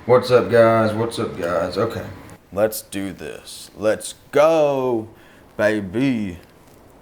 What's up, guys? What's up, guys? Okay, let's do this. Let's go, baby.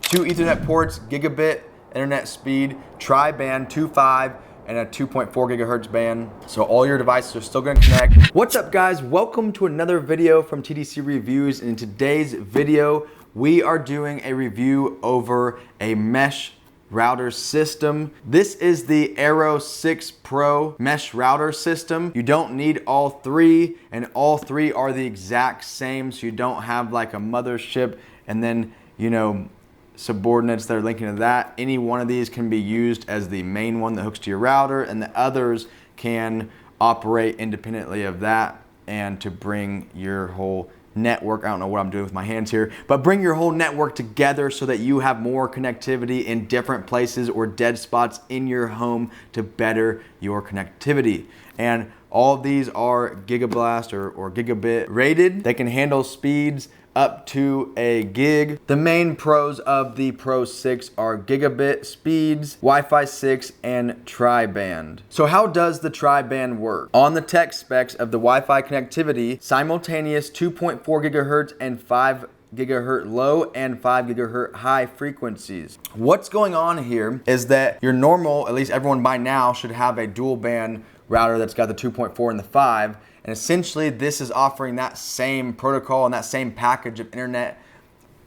2 Ethernet ports, gigabit internet speed, tri-band 2.5 and a 2.4 gigahertz band. So all your devices are still gonna connect. What's up, guys? Welcome to another video from TDC Reviews. In today's video, we are doing a review over a mesh router system. This is the Eero 6 Pro mesh router system. You don't need all three, and all three are the exact same, so you don't have like a mothership and then, you know, subordinates that are linking to that. Any one of these can be used as the main one that hooks to your router, and the others can operate independently of that and to bring your whole network, I don't know what I'm doing with my hands here, but bring your whole network together so that you have more connectivity in different places or dead spots in your home to better your connectivity. And all of these are Gigablast or gigabit rated. They can handle speeds up to a gig. The main pros of the Pro 6 are gigabit speeds, Wi-Fi 6, and tri-band. So how does the tri-band work? On the tech specs of the Wi-Fi connectivity, simultaneous 2.4 gigahertz and 5 gigahertz low and 5 gigahertz high frequencies. What's going on here is that your normal, at least everyone by now, should have a dual band router that's got the 2.4 and the 5. And essentially this is offering that same protocol and that same package of internet,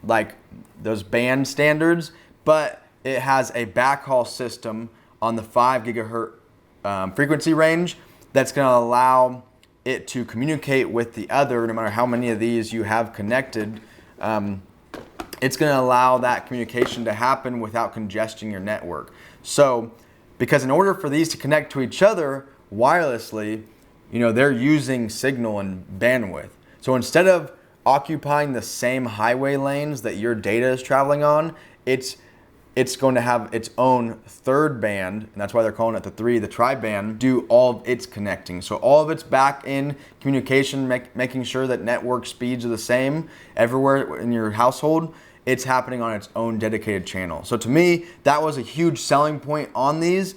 like those band standards, but it has a backhaul system on the 5 gigahertz frequency range that's gonna allow it to communicate with the other, no matter how many of these you have connected. It's gonna allow that communication to happen without congesting your network. So, because in order for these to connect to each other wirelessly, you know, they're using signal and bandwidth. So instead of occupying the same highway lanes that your data is traveling on, it's going to have its own third band, and that's why they're calling it the tri-band, do all of its connecting. So all of its back end communication, making sure that network speeds are the same everywhere in your household, it's happening on its own dedicated channel. So to me, that was a huge selling point on these,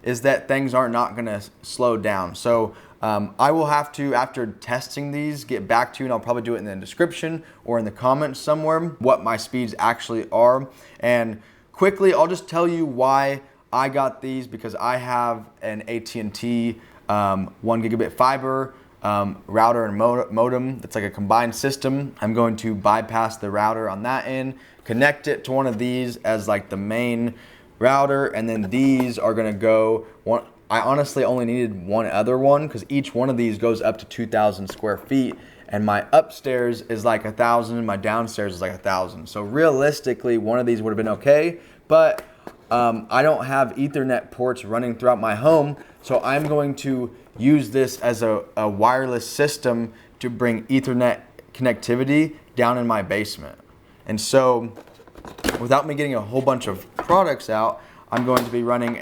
is that things are not gonna slow down. So I will have to, after testing these, get back to you, and I'll probably do it in the description or in the comments somewhere, what my speeds actually are. And quickly, I'll just tell you why I got these, because I have an AT&T 1 gigabit fiber router and modem that's like a combined system. I'm going to bypass the router on that end, connect it to one of these as like the main router, and then these are gonna go one. I honestly only needed one other one because each one of these goes up to 2,000 square feet, and my upstairs is like 1,000 and my downstairs is like 1,000. So realistically, one of these would have been okay, but I don't have Ethernet ports running throughout my home, so I'm going to use this as a wireless system to bring Ethernet connectivity down in my basement. And so, without me getting a whole bunch of products out, I'm going to be running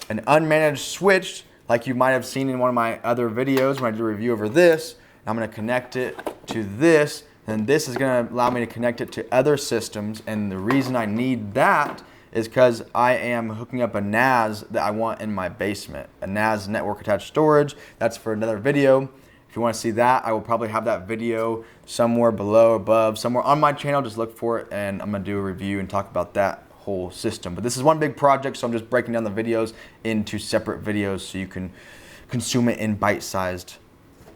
an unmanaged switch, like you might have seen in one of my other videos when I did a review over this. I'm gonna connect it to this, and this is gonna allow me to connect it to other systems. And the reason I need that is because I am hooking up a NAS that I want in my basement, a NAS network attached storage. That's for another video. If you want to see that, I will probably have that video somewhere below, above, somewhere on my channel. Just look for it, and I'm gonna do a review and talk about that whole system. But this is one big project, so I'm just breaking down the videos into separate videos so you can consume it in bite-sized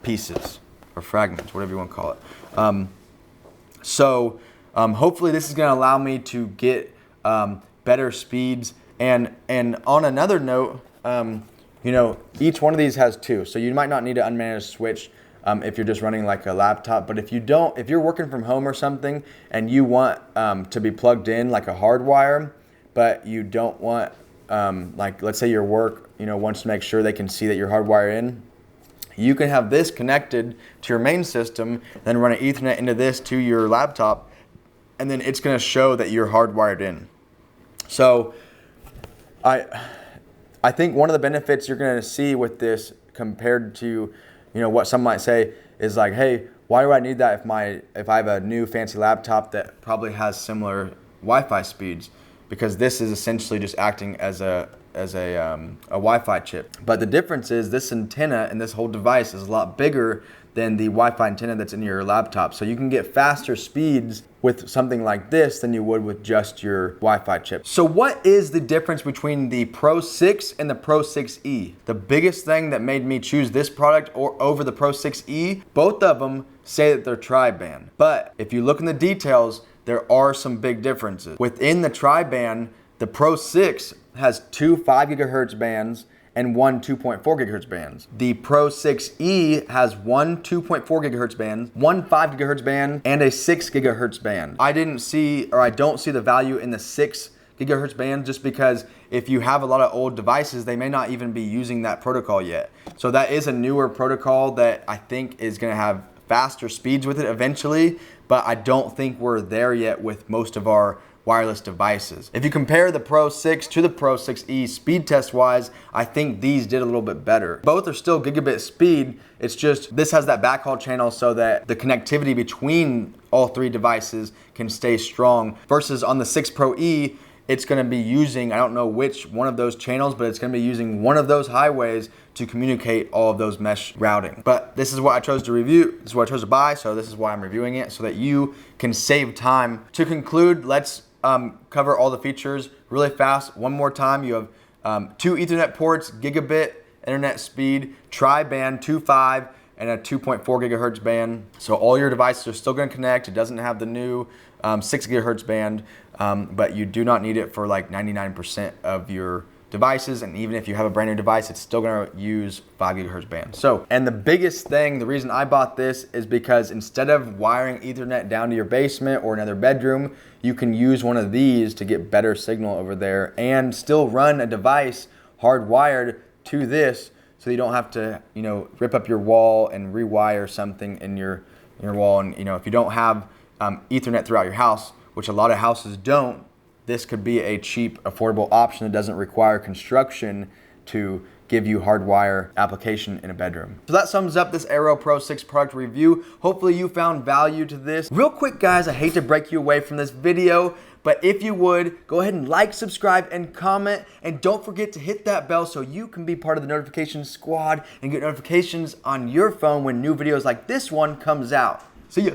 pieces or fragments, whatever you want to call it. Hopefully this is gonna allow me to get better speeds. And on another note, you know, each one of these has two, so you might not need an unmanaged switch if you're just running like a laptop. But if you're working from home or something and you want to be plugged in like a hardwire, but you don't want, like let's say your work, you know, wants to make sure they can see that you're hardwired in, you can have this connected to your main system, then run an Ethernet into this to your laptop, and then it's gonna show that you're hardwired in. So I think one of the benefits you're going to see with this compared to, you know, what some might say is like, hey, why do I need that if I have a new fancy laptop that probably has similar Wi-Fi speeds? Because this is essentially just acting as a Wi-Fi chip. But the difference is this antenna and this whole device is a lot bigger than the Wi-Fi antenna that's in your laptop. So you can get faster speeds with something like this than you would with just your Wi-Fi chip. So what is the difference between the Pro 6 and the Pro 6e? The biggest thing that made me choose this product over the Pro 6e, both of them say that they're tri-band. But if you look in the details, there are some big differences. Within the tri-band, the Pro 6 has two 5 gigahertz bands and one 2.4 gigahertz bands. The Pro 6e has one 2.4 gigahertz band, one 5 gigahertz band, and a 6 gigahertz band. I don't see the value in the 6 gigahertz band just because if you have a lot of old devices, they may not even be using that protocol yet. So that is a newer protocol that I think is gonna have faster speeds with it eventually, but I don't think we're there yet with most of our wireless devices. If you compare the Pro 6 to the Pro 6e speed test wise, I think these did a little bit better. Both are still gigabit speed. It's just this has that backhaul channel so that the connectivity between all three devices can stay strong. Versus on the 6 Pro E, it's gonna be using, I don't know which one of those channels, but it's gonna be using one of those highways to communicate all of those mesh routing. But this is what I chose to review, this is what I chose to buy, so this is why I'm reviewing it, so that you can save time. To conclude, let's cover all the features really fast. One more time, you have 2 Ethernet ports, gigabit internet speed, tri-band 2.5 and a 2.4 gigahertz band. So all your devices are still gonna connect. It doesn't have the new 6 gigahertz band, but you do not need it for like 99% of your devices, and even if you have a brand new device, it's still gonna use 5 gigahertz band. So, and the biggest thing, the reason I bought this is because instead of wiring Ethernet down to your basement or another bedroom, you can use one of these to get better signal over there and still run a device hardwired to this, so you don't have to, rip up your wall and rewire something in your wall. And if you don't have Ethernet throughout your house, which a lot of houses don't, this could be a cheap, affordable option that doesn't require construction to give you hardwire application in a bedroom. So that sums up this Eero Pro 6 product review. Hopefully you found value to this. Real quick, guys, I hate to break you away from this video, but if you would, go ahead and like, subscribe, and comment, and don't forget to hit that bell so you can be part of the notification squad and get notifications on your phone when new videos like this one comes out. See ya.